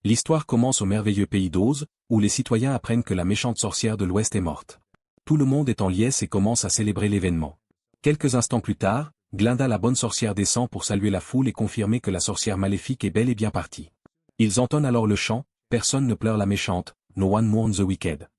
L'histoire commence au merveilleux pays d'Oz, où les citoyens apprennent que la méchante sorcière de l'Ouest est morte. Tout le monde est en liesse et commence à célébrer l'événement. Quelques instants plus tard, Glinda la bonne sorcière descend pour saluer la foule et confirmer que la sorcière maléfique est bel et bien partie. Ils entonnent alors le chant « Personne ne pleure la méchante, no one mourns the wicked ».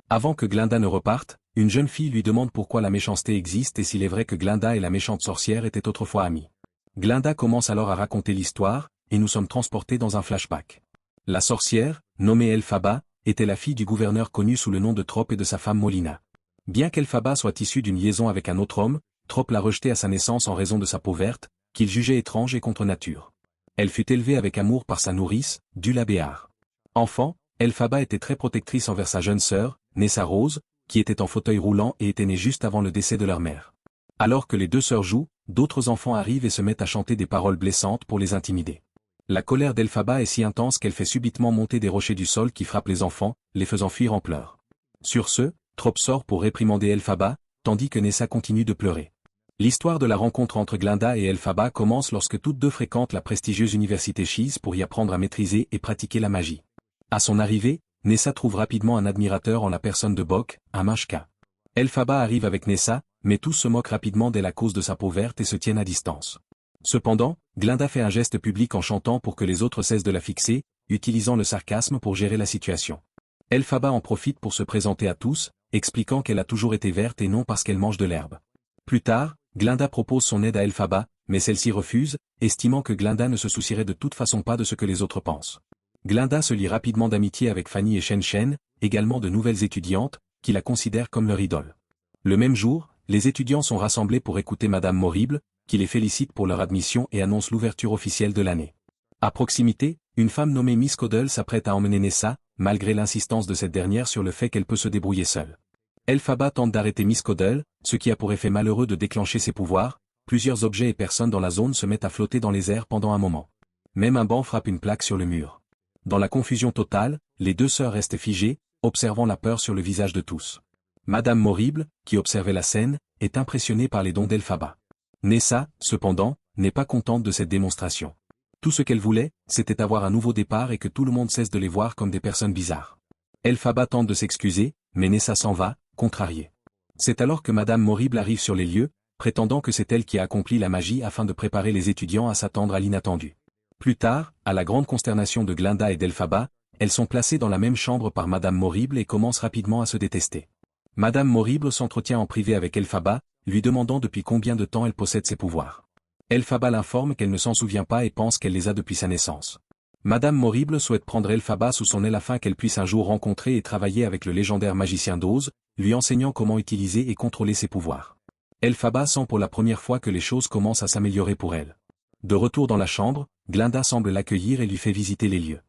Avant que Glinda ne reparte, une jeune fille lui demande pourquoi la méchanceté existe et s'il est vrai que Glinda et la méchante sorcière étaient autrefois amies. Glinda commence alors à raconter l'histoire, et nous sommes transportés dans un flashback. La sorcière, nommée Elphaba, était la fille du gouverneur connu sous le nom de Trop et de sa femme Molina. Bien qu'Elphaba soit issue d'une liaison avec un autre homme, Trop l'a rejetée à sa naissance en raison de sa peau verte, qu'il jugeait étrange et contre nature. Elle fut élevée avec amour par sa nourrice, Dula Béar. Enfant, Elphaba était très protectrice envers sa jeune sœur, Nessa Rose, qui était en fauteuil roulant et était née juste avant le décès de leur mère. Alors que les deux sœurs jouent, d'autres enfants arrivent et se mettent à chanter des paroles blessantes pour les intimider. La colère d'Elphaba est si intense qu'elle fait subitement monter des rochers du sol qui frappent les enfants, les faisant fuir en pleurs. Sur ce, Trop sort pour réprimander Elphaba, tandis que Nessa continue de pleurer. L'histoire de la rencontre entre Glinda et Elphaba commence lorsque toutes deux fréquentent la prestigieuse université Shees pour y apprendre à maîtriser et pratiquer la magie. À son arrivée, Nessa trouve rapidement un admirateur en la personne de Boq, un mashka. Elphaba arrive avec Nessa, mais tous se moquent rapidement d'elle à cause de sa peau verte et se tiennent à distance. Cependant, Glinda fait un geste public en chantant pour que les autres cessent de la fixer, utilisant le sarcasme pour gérer la situation. Elphaba en profite pour se présenter à tous, expliquant qu'elle a toujours été verte et non parce qu'elle mange de l'herbe. Plus tard, Glinda propose son aide à Elphaba, mais celle-ci refuse, estimant que Glinda ne se soucierait de toute façon pas de ce que les autres pensent. Glinda se lie rapidement d'amitié avec Fanny et Shen Shen, également de nouvelles étudiantes, qui la considèrent comme leur idole. Le même jour, les étudiants sont rassemblés pour écouter Madame Morrible, qui les félicite pour leur admission et annonce l'ouverture officielle de l'année. À proximité, une femme nommée Miss Caudle s'apprête à emmener Nessa, malgré l'insistance de cette dernière sur le fait qu'elle peut se débrouiller seule. Elphaba tente d'arrêter Miss Caudle, ce qui a pour effet malheureux de déclencher ses pouvoirs. Plusieurs objets et personnes dans la zone se mettent à flotter dans les airs pendant un moment. Même un banc frappe une plaque sur le mur. Dans la confusion totale, les deux sœurs restent figées, observant la peur sur le visage de tous. Madame Morrible, qui observait la scène, est impressionnée par les dons d'Elphaba. Nessa, cependant, n'est pas contente de cette démonstration. Tout ce qu'elle voulait, c'était avoir un nouveau départ et que tout le monde cesse de les voir comme des personnes bizarres. Elphaba tente de s'excuser, mais Nessa s'en va, contrariée. C'est alors que Madame Morrible arrive sur les lieux, prétendant que c'est elle qui a accompli la magie afin de préparer les étudiants à s'attendre à l'inattendu. Plus tard, à la grande consternation de Glinda et d'Elphaba, elles sont placées dans la même chambre par Madame Morrible et commencent rapidement à se détester. Madame Morrible s'entretient en privé avec Elphaba, lui demandant depuis combien de temps elle possède ses pouvoirs. Elphaba l'informe qu'elle ne s'en souvient pas et pense qu'elle les a depuis sa naissance. Madame Morrible souhaite prendre Elphaba sous son aile afin qu'elle puisse un jour rencontrer et travailler avec le légendaire magicien d'Oz, lui enseignant comment utiliser et contrôler ses pouvoirs. Elphaba sent pour la première fois que les choses commencent à s'améliorer pour elle. De retour dans la chambre, Glinda semble l'accueillir et lui fait visiter les lieux.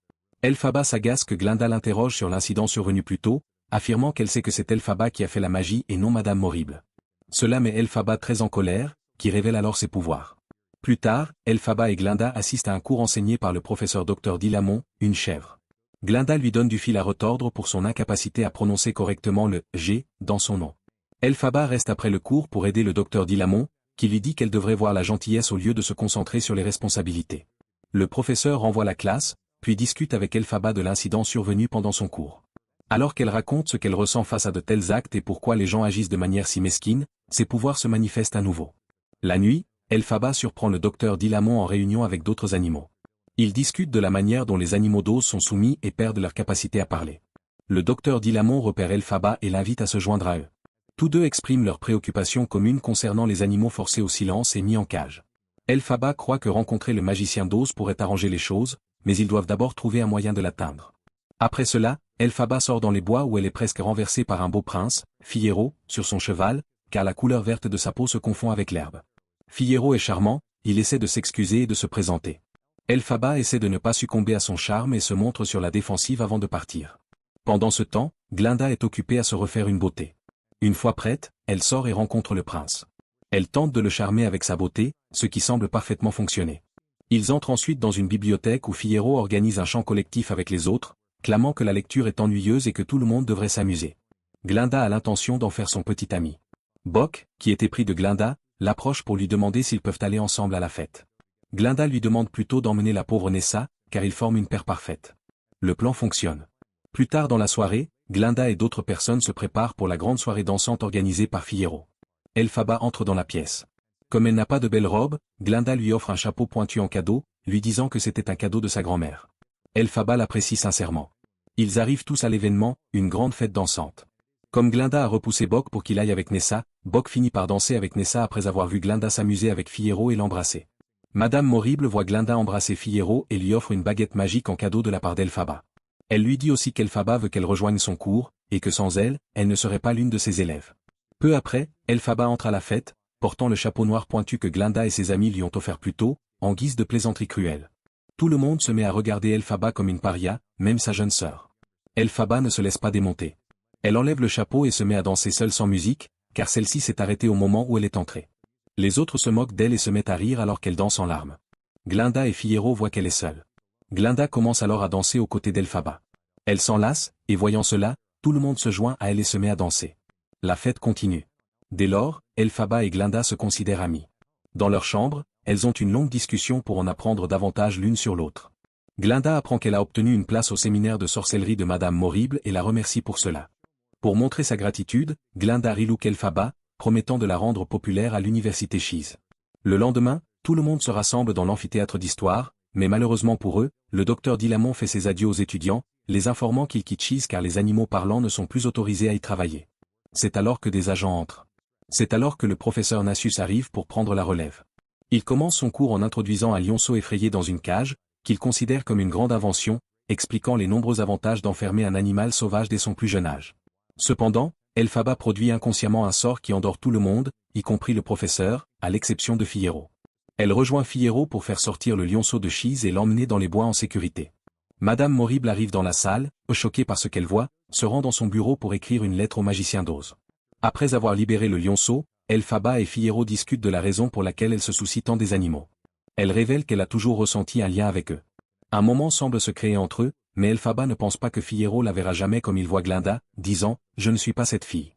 Elphaba s'agace que Glinda l'interroge sur l'incident survenu plus tôt, affirmant qu'elle sait que c'est Elphaba qui a fait la magie et non Madame Morrible. Cela met Elphaba très en colère, qui révèle alors ses pouvoirs. Plus tard, Elphaba et Glinda assistent à un cours enseigné par le professeur Dr Dilamont, une chèvre. Glinda lui donne du fil à retordre pour son incapacité à prononcer correctement le « G » dans son nom. Elphaba reste après le cours pour aider le Dr Dilamont, qui lui dit qu'elle devrait voir la gentillesse au lieu de se concentrer sur les responsabilités. Le professeur renvoie la classe, puis discute avec Elphaba de l'incident survenu pendant son cours. Alors qu'elle raconte ce qu'elle ressent face à de tels actes et pourquoi les gens agissent de manière si mesquine, ses pouvoirs se manifestent à nouveau. La nuit, Elphaba surprend le docteur Dilamont en réunion avec d'autres animaux. Ils discutent de la manière dont les animaux d'Oz sont soumis et perdent leur capacité à parler. Le docteur Dilamont repère Elphaba et l'invite à se joindre à eux. Tous deux expriment leurs préoccupations communes concernant les animaux forcés au silence et mis en cage. Elphaba croit que rencontrer le magicien d'Oz pourrait arranger les choses, mais ils doivent d'abord trouver un moyen de l'atteindre. Après cela, Elphaba sort dans les bois où elle est presque renversée par un beau prince, Fiyero, sur son cheval, car la couleur verte de sa peau se confond avec l'herbe. Fiyero est charmant, il essaie de s'excuser et de se présenter. Elphaba essaie de ne pas succomber à son charme et se montre sur la défensive avant de partir. Pendant ce temps, Glinda est occupée à se refaire une beauté. Une fois prête, elle sort et rencontre le prince. Elle tente de le charmer avec sa beauté, ce qui semble parfaitement fonctionner. Ils entrent ensuite dans une bibliothèque où Fiyero organise un chant collectif avec les autres, clamant que la lecture est ennuyeuse et que tout le monde devrait s'amuser. Glinda a l'intention d'en faire son petit ami. Boq, qui est épris de Glinda, l'approche pour lui demander s'ils peuvent aller ensemble à la fête. Glinda lui demande plutôt d'emmener la pauvre Nessa, car ils forment une paire parfaite. Le plan fonctionne. Plus tard dans la soirée, Glinda et d'autres personnes se préparent pour la grande soirée dansante organisée par Fiyero. Elphaba entre dans la pièce. Comme elle n'a pas de belle robe, Glinda lui offre un chapeau pointu en cadeau, lui disant que c'était un cadeau de sa grand-mère. Elphaba l'apprécie sincèrement. Ils arrivent tous à l'événement, une grande fête dansante. Comme Glinda a repoussé Boq pour qu'il aille avec Nessa, Boq finit par danser avec Nessa après avoir vu Glinda s'amuser avec Fiyero et l'embrasser. Madame Morrible voit Glinda embrasser Fiyero et lui offre une baguette magique en cadeau de la part d'Elphaba. Elle lui dit aussi qu'Elphaba veut qu'elle rejoigne son cours, et que sans elle, elle ne serait pas l'une de ses élèves. Peu après, Elphaba entre à la fête, portant le chapeau noir pointu que Glinda et ses amis lui ont offert plus tôt, en guise de plaisanterie cruelle. Tout le monde se met à regarder Elphaba comme une paria, même sa jeune sœur. Elphaba ne se laisse pas démonter. Elle enlève le chapeau et se met à danser seule sans musique, car celle-ci s'est arrêtée au moment où elle est entrée. Les autres se moquent d'elle et se mettent à rire alors qu'elle danse en larmes. Glinda et Fiyero voient qu'elle est seule. Glinda commence alors à danser aux côtés d'Elphaba. Elle s'enlace, et voyant cela, tout le monde se joint à elle et se met à danser. La fête continue. Dès lors, Elphaba et Glinda se considèrent amies. Dans leur chambre, elles ont une longue discussion pour en apprendre davantage l'une sur l'autre. Glinda apprend qu'elle a obtenu une place au séminaire de sorcellerie de Madame Morrible et la remercie pour cela. Pour montrer sa gratitude, Glinda relook Elphaba, promettant de la rendre populaire à l'université Cheese. Le lendemain, tout le monde se rassemble dans l'amphithéâtre d'histoire, mais malheureusement pour eux, le docteur Dilamont fait ses adieux aux étudiants, les informant qu'il quitte Cheese car les animaux parlants ne sont plus autorisés à y travailler. C'est alors que des agents entrent. C'est alors que le professeur Nasus arrive pour prendre la relève. Il commence son cours en introduisant un lionceau effrayé dans une cage, qu'il considère comme une grande invention, expliquant les nombreux avantages d'enfermer un animal sauvage dès son plus jeune âge. Cependant, Elphaba produit inconsciemment un sort qui endort tout le monde, y compris le professeur, à l'exception de Fiyero. Elle rejoint Fiyero pour faire sortir le lionceau de Cheese et l'emmener dans les bois en sécurité. Madame Morrible arrive dans la salle, choquée par ce qu'elle voit, se rend dans son bureau pour écrire une lettre au magicien d'Oz. Après avoir libéré le lionceau, Elphaba et Fiyero discutent de la raison pour laquelle elle se soucie tant des animaux. Elle révèle qu'elle a toujours ressenti un lien avec eux. Un moment semble se créer entre eux, mais Elphaba ne pense pas que Fiyero la verra jamais comme il voit Glinda, disant « Je ne suis pas cette fille ».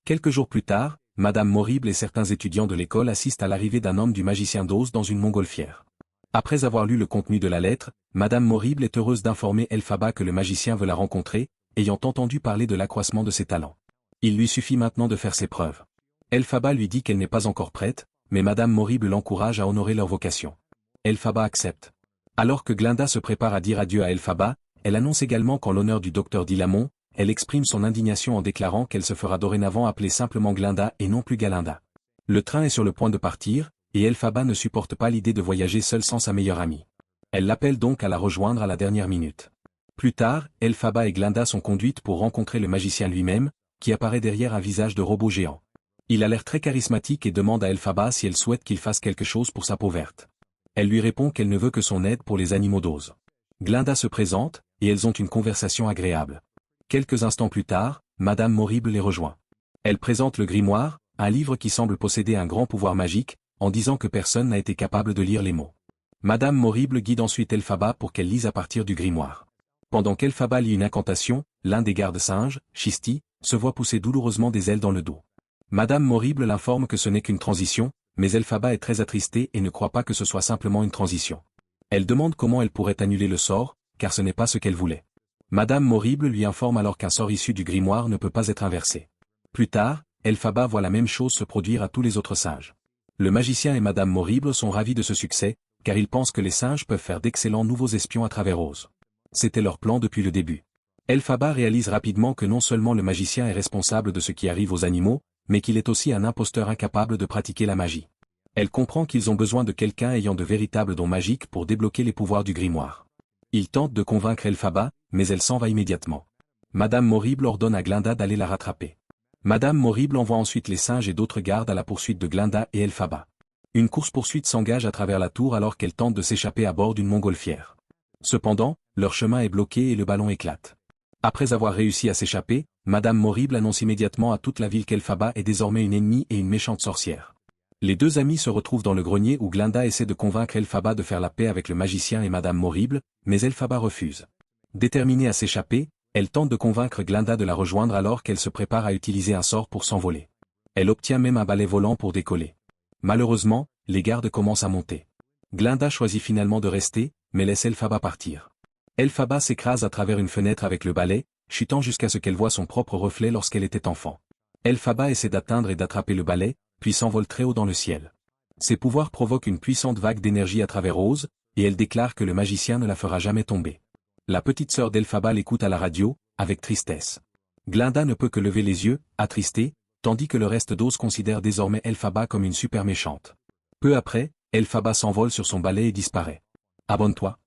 Quelques jours plus tard, Madame Morrible et certains étudiants de l'école assistent à l'arrivée d'un homme du magicien d'Oz dans une montgolfière. Après avoir lu le contenu de la lettre, Madame Morrible est heureuse d'informer Elphaba que le magicien veut la rencontrer, ayant entendu parler de l'accroissement de ses talents. Il lui suffit maintenant de faire ses preuves. Elphaba lui dit qu'elle n'est pas encore prête, mais Madame Morrible l'encourage à honorer leur vocation. Elphaba accepte. Alors que Glinda se prépare à dire adieu à Elphaba, elle annonce également qu'en l'honneur du docteur Dilamont, elle exprime son indignation en déclarant qu'elle se fera dorénavant appeler simplement Glinda et non plus Galinda. Le train est sur le point de partir, et Elphaba ne supporte pas l'idée de voyager seule sans sa meilleure amie. Elle l'appelle donc à la rejoindre à la dernière minute. Plus tard, Elphaba et Glinda sont conduites pour rencontrer le magicien lui-même, qui apparaît derrière un visage de robot géant. Il a l'air très charismatique et demande à Elphaba si elle souhaite qu'il fasse quelque chose pour sa peau verte. Elle lui répond qu'elle ne veut que son aide pour les animaux d'Oz. Glinda se présente, et elles ont une conversation agréable. Quelques instants plus tard, Madame Morrible les rejoint. Elle présente le grimoire, un livre qui semble posséder un grand pouvoir magique, en disant que personne n'a été capable de lire les mots. Madame Morrible guide ensuite Elphaba pour qu'elle lise à partir du grimoire. Pendant qu'Elphaba lit une incantation, l'un des gardes-singes, Chisti, se voit pousser douloureusement des ailes dans le dos. Madame Morrible l'informe que ce n'est qu'une transition, mais Elphaba est très attristée et ne croit pas que ce soit simplement une transition. Elle demande comment elle pourrait annuler le sort, car ce n'est pas ce qu'elle voulait. Madame Morrible lui informe alors qu'un sort issu du grimoire ne peut pas être inversé. Plus tard, Elphaba voit la même chose se produire à tous les autres singes. Le magicien et Madame Morrible sont ravis de ce succès, car ils pensent que les singes peuvent faire d'excellents nouveaux espions à travers Oz. C'était leur plan depuis le début. Elphaba réalise rapidement que non seulement le magicien est responsable de ce qui arrive aux animaux, mais qu'il est aussi un imposteur incapable de pratiquer la magie. Elle comprend qu'ils ont besoin de quelqu'un ayant de véritables dons magiques pour débloquer les pouvoirs du grimoire. Il tente de convaincre Elphaba, mais elle s'en va immédiatement. Madame Morrible ordonne à Glinda d'aller la rattraper. Madame Morrible envoie ensuite les singes et d'autres gardes à la poursuite de Glinda et Elphaba. Une course-poursuite s'engage à travers la tour alors qu'elle tente de s'échapper à bord d'une montgolfière. Cependant, leur chemin est bloqué et le ballon éclate. Après avoir réussi à s'échapper, Madame Morrible annonce immédiatement à toute la ville qu'Elphaba est désormais une ennemie et une méchante sorcière. Les deux amis se retrouvent dans le grenier où Glinda essaie de convaincre Elphaba de faire la paix avec le magicien et Madame Morrible, mais Elphaba refuse. Déterminée à s'échapper, elle tente de convaincre Glinda de la rejoindre alors qu'elle se prépare à utiliser un sort pour s'envoler. Elle obtient même un balai volant pour décoller. Malheureusement, les gardes commencent à monter. Glinda choisit finalement de rester, mais laisse Elphaba partir. Elphaba s'écrase à travers une fenêtre avec le balai, chutant jusqu'à ce qu'elle voie son propre reflet lorsqu'elle était enfant. Elphaba essaie d'atteindre et d'attraper le balai, puis s'envole très haut dans le ciel. Ses pouvoirs provoquent une puissante vague d'énergie à travers Rose, et elle déclare que le magicien ne la fera jamais tomber. La petite sœur d'Elphaba l'écoute à la radio, avec tristesse. Glinda ne peut que lever les yeux, attristée, tandis que le reste d'Oz considère désormais Elphaba comme une super méchante. Peu après, Elphaba s'envole sur son balai et disparaît. Abonne-toi.